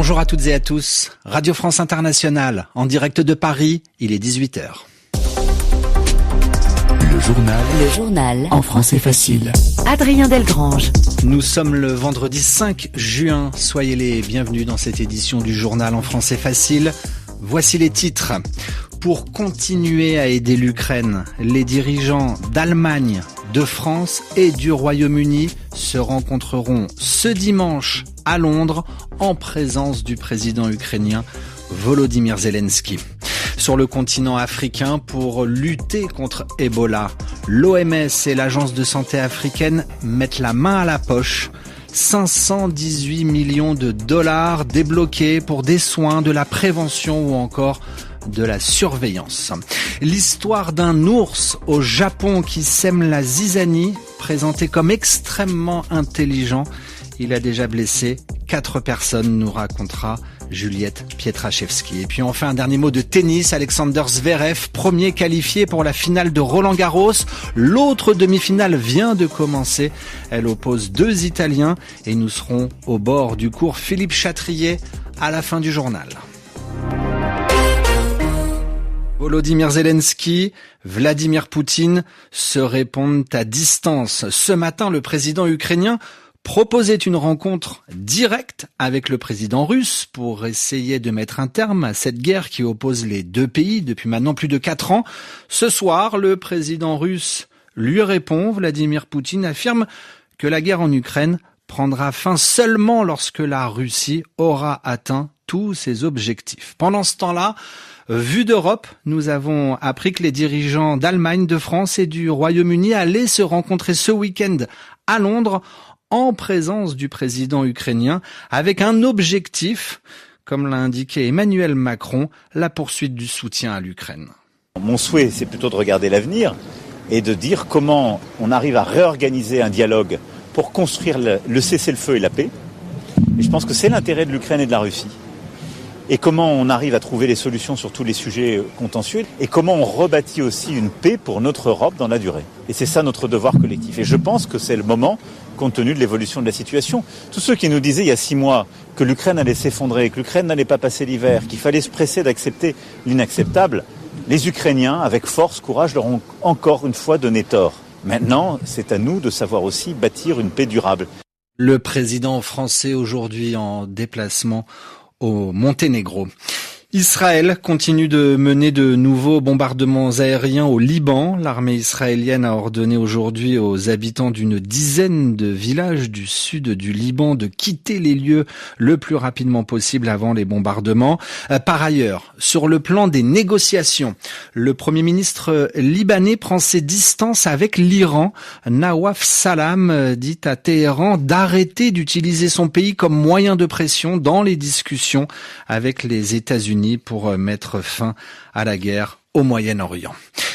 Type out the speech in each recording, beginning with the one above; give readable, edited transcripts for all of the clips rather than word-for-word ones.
Bonjour à toutes et à tous. Radio France Internationale, en direct de Paris, il est 18h. Le journal en français facile. Adrien Delgrange. Nous sommes le vendredi 5 juin. Soyez les bienvenus dans cette édition du journal en français facile. Voici les titres. Pour continuer à aider l'Ukraine, les dirigeants d'Allemagne, de France et du Royaume-Uni se rencontreront ce dimanche à Londres en présence du président ukrainien Volodymyr Zelensky. Sur le continent africain, pour lutter contre Ebola, l'OMS et l'Agence de santé africaine mettent la main à la poche. 518 millions de dollars débloqués pour des soins, de la prévention ou encore de la surveillance. L'histoire d'un ours au Japon qui sème la zizanie, présenté comme extrêmement intelligent. Il a déjà blessé 4 personnes, nous racontera Juliette Pietraszewski. Et puis enfin un dernier mot de tennis, Alexander Zverev, premier qualifié pour la finale de Roland-Garros. L'autre demi-finale vient de commencer. Elle oppose 2 Italiens et nous serons au bord du cours Philippe Chatrier à la fin du journal. Volodymyr Zelensky, Vladimir Poutine se répondent à distance. Ce matin, le président ukrainien proposait une rencontre directe avec le président russe pour essayer de mettre un terme à cette guerre qui oppose les deux pays depuis maintenant plus de 4 ans. Ce soir, le président russe lui répond. Vladimir Poutine affirme que la guerre en Ukraine prendra fin seulement lorsque la Russie aura atteint tous ses objectifs. Pendant ce temps-là, vue d'Europe, nous avons appris que les dirigeants d'Allemagne, de France et du Royaume-Uni allaient se rencontrer ce week-end à Londres en présence du président ukrainien avec un objectif, comme l'a indiqué Emmanuel Macron, la poursuite du soutien à l'Ukraine. Mon souhait, c'est plutôt de regarder l'avenir et de dire comment on arrive à réorganiser un dialogue pour construire le cessez-le-feu et la paix. Et je pense que c'est l'intérêt de l'Ukraine et de la Russie. Et comment on arrive à trouver les solutions sur tous les sujets contentieux et comment on rebâtit aussi une paix pour notre Europe dans la durée. Et c'est ça notre devoir collectif. Et je pense que c'est le moment, compte tenu de l'évolution de la situation. Tous ceux qui nous disaient il y a 6 mois que l'Ukraine allait s'effondrer, que l'Ukraine n'allait pas passer l'hiver, qu'il fallait se presser d'accepter l'inacceptable, les Ukrainiens, avec force, courage, leur ont encore une fois donné tort. Maintenant, c'est à nous de savoir aussi bâtir une paix durable. Le président français aujourd'hui en déplacement au Monténégro. Israël continue de mener de nouveaux bombardements aériens au Liban. L'armée israélienne a ordonné aujourd'hui aux habitants d'une dizaine de villages du sud du Liban de quitter les lieux le plus rapidement possible avant les bombardements. Par ailleurs, sur le plan des négociations, le Premier ministre libanais prend ses distances avec l'Iran. Nawaf Salam dit à Téhéran d'arrêter d'utiliser son pays comme moyen de pression dans les discussions avec les États-Unis pour mettre fin à la guerre au Moyen-Orient.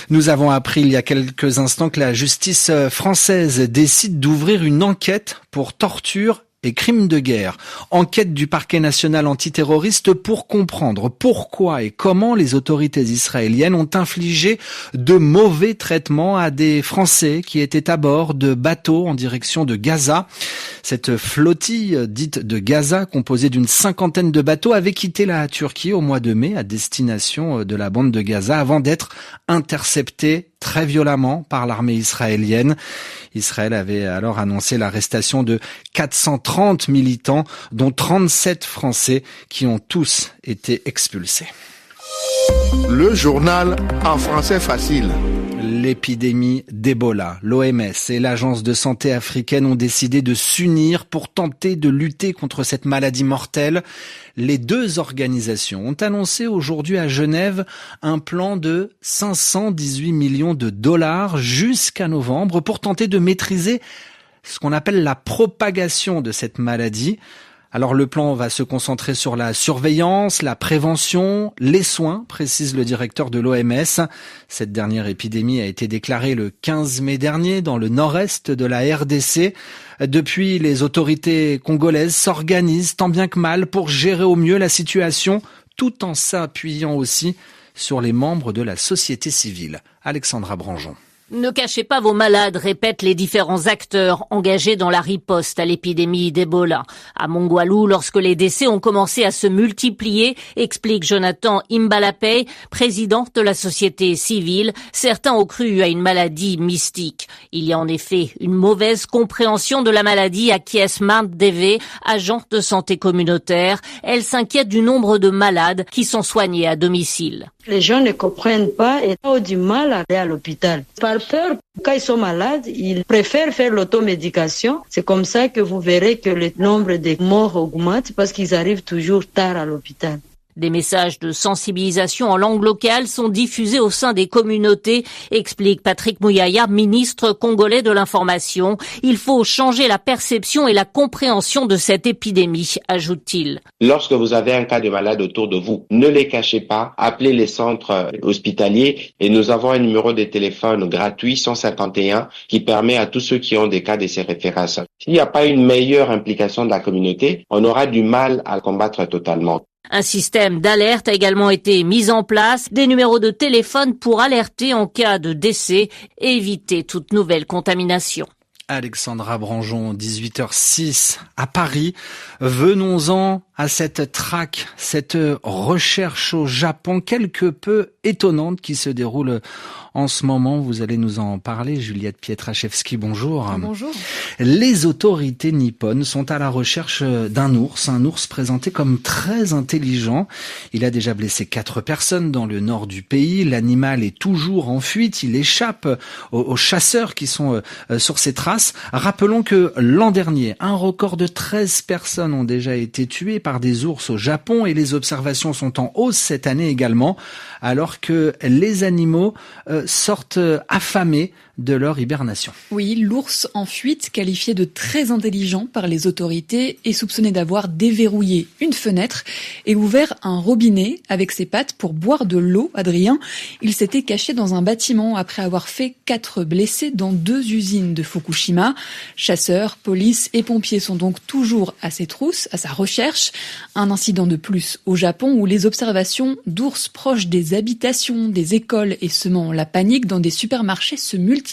Nous avons appris il y a quelques instants que la justice française décide d'ouvrir une enquête pour torture et crimes de guerre. Enquête du parquet national antiterroriste pour comprendre pourquoi et comment les autorités israéliennes ont infligé de mauvais traitements à des Français qui étaient à bord de bateaux en direction de Gaza. Cette flottille dite de Gaza, composée d'une 50aine de bateaux, avait quitté la Turquie au mois de mai à destination de la bande de Gaza avant d'être interceptée très violemment par l'armée israélienne. Israël avait alors annoncé l'arrestation de 430 militants, dont 37 Français qui ont tous été expulsés. Le journal en français facile. L'épidémie d'Ebola. L'OMS et l'Agence de santé africaine ont décidé de s'unir pour tenter de lutter contre cette maladie mortelle. Les 2 organisations ont annoncé aujourd'hui à Genève un plan de 518 millions de dollars jusqu'à novembre pour tenter de maîtriser ce qu'on appelle la propagation de cette maladie. Alors le plan va se concentrer sur la surveillance, la prévention, les soins, précise le directeur de l'OMS. Cette dernière épidémie a été déclarée le 15 mai dernier dans le nord-est de la RDC. Depuis, les autorités congolaises s'organisent tant bien que mal pour gérer au mieux la situation, tout en s'appuyant aussi sur les membres de la société civile. Alexandra Branjon. Ne cachez pas vos malades, répètent les différents acteurs engagés dans la riposte à l'épidémie d'Ebola. À Mongwalu, lorsque les décès ont commencé à se multiplier, explique Jonathan Imbalapay, président de la société civile, certains ont cru à une maladie mystique. Il y a en effet une mauvaise compréhension de la maladie, acquiesce Marthe Deve, agent de santé communautaire. Elle s'inquiète du nombre de malades qui sont soignés à domicile. Les gens ne comprennent pas et ont du mal à aller à l'hôpital. Par peur, quand ils sont malades, ils préfèrent faire l'automédication. C'est comme ça que vous verrez que le nombre de morts augmente parce qu'ils arrivent toujours tard à l'hôpital. Des messages de sensibilisation en langue locale sont diffusés au sein des communautés, explique Patrick Mouyaya, ministre congolais de l'information. Il faut changer la perception et la compréhension de cette épidémie, ajoute-t-il. Lorsque vous avez un cas de malade autour de vous, ne les cachez pas, appelez les centres hospitaliers et nous avons un numéro de téléphone gratuit 151 qui permet à tous ceux qui ont des cas de ces références. S'il n'y a pas une meilleure implication de la communauté, on aura du mal à combattre totalement. Un système d'alerte a également été mis en place, des numéros de téléphone pour alerter en cas de décès et éviter toute nouvelle contamination. Alexandra Branjon, 18h06 à Paris. Venons-en à cette traque, cette recherche au Japon quelque peu étonnante qui se déroule en ce moment. Vous allez nous en parler, Juliette Pietraszewski, bonjour. Bonjour. Les autorités nippones sont à la recherche d'un ours présenté comme très intelligent. Il a déjà blessé 4 personnes dans le nord du pays. L'animal est toujours en fuite. Il échappe aux chasseurs qui sont sur ses traces. Rappelons que l'an dernier, un record de 13 personnes ont déjà été tuées par des ours au Japon et les observations sont en hausse cette année également, alors que les animaux sortent affamés de leur hibernation. Oui, l'ours en fuite, qualifié de très intelligent par les autorités, est soupçonné d'avoir déverrouillé une fenêtre et ouvert un robinet avec ses pattes pour boire de l'eau. Adrien, il s'était caché dans un bâtiment après avoir fait 4 blessés dans 2 usines de Fukushima. Chasseurs, police et pompiers sont donc toujours à ses trousses, à sa recherche. Un incident de plus au Japon où les observations d'ours proches des habitations, des écoles et semant la panique dans des supermarchés se multiplient.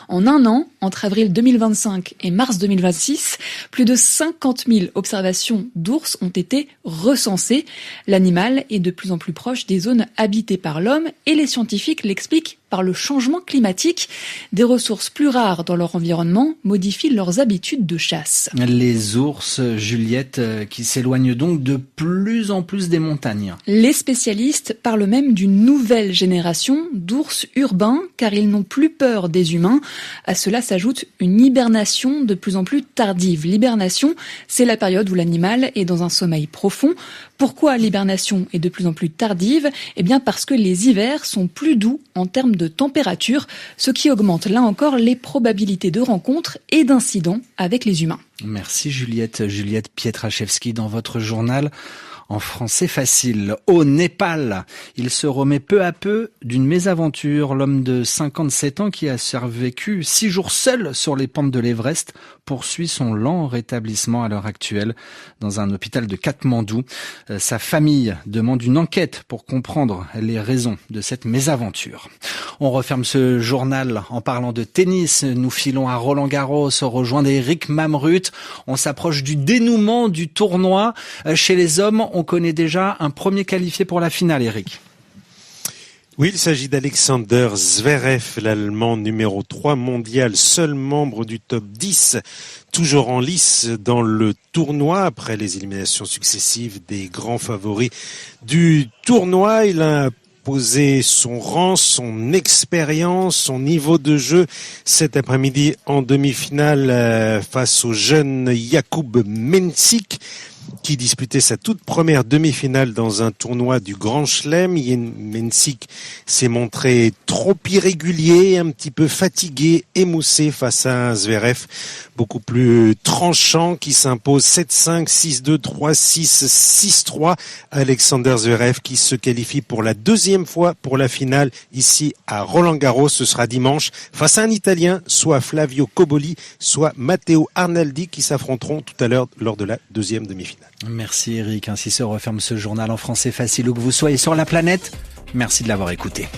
En un an, entre avril 2025 et mars 2026, plus de 50 000 observations d'ours ont été recensées. L'animal est de plus en plus proche des zones habitées par l'homme et les scientifiques l'expliquent par le changement climatique. Des ressources plus rares dans leur environnement modifient leurs habitudes de chasse. Les ours, Juliette, qui s'éloignent donc de plus en plus des montagnes. Les spécialistes parlent même d'une nouvelle génération d'ours urbains, car ils n'ont plus peur des humains. À cela s'ajoute une hibernation de plus en plus tardive. L'hibernation, c'est la période où l'animal est dans un sommeil profond. Pourquoi l'hibernation est de plus en plus tardive ? Eh bien parce que les hivers sont plus doux en termes de température, ce qui augmente là encore les probabilités de rencontres et d'incidents avec les humains. Merci Juliette. Juliette Pietraszewski dans votre journal en français facile. Au Népal, il se remet peu à peu d'une mésaventure. L'homme de 57 ans qui a survécu 6 jours seul sur les pentes de l'Everest poursuit son lent rétablissement à l'heure actuelle dans un hôpital de Katmandou. Sa famille demande une enquête pour comprendre les raisons de cette mésaventure. On referme ce journal en parlant de tennis. Nous filons à Roland-Garros, rejoindre Eric Mamrut. On s'approche du dénouement du tournoi. Chez les hommes, on connaît déjà un premier qualifié pour la finale, Eric. Oui, il s'agit d'Alexander Zverev, l'Allemand numéro 3 mondial, seul membre du top 10, toujours en lice dans le tournoi après les éliminations successives des grands favoris du tournoi. Il a posé son rang, son expérience, son niveau de jeu cet après-midi en demi-finale face au jeune Jakub Mensik, qui disputait sa toute première demi-finale dans un tournoi du Grand Chelem. Jan Mensik s'est montré trop irrégulier, un petit peu fatigué, émoussé face à un Zverev beaucoup plus tranchant qui s'impose 7-5, 6-2, 3-6, 6-3. Alexander Zverev qui se qualifie pour la 2e fois pour la finale ici à Roland-Garros. Ce sera dimanche face à un Italien, soit Flavio Cobolli, soit Matteo Arnaldi, qui s'affronteront tout à l'heure lors de la 2e demi-finale. Merci Eric, ainsi se referme ce journal en français facile où que vous soyez sur la planète. Merci de l'avoir écouté.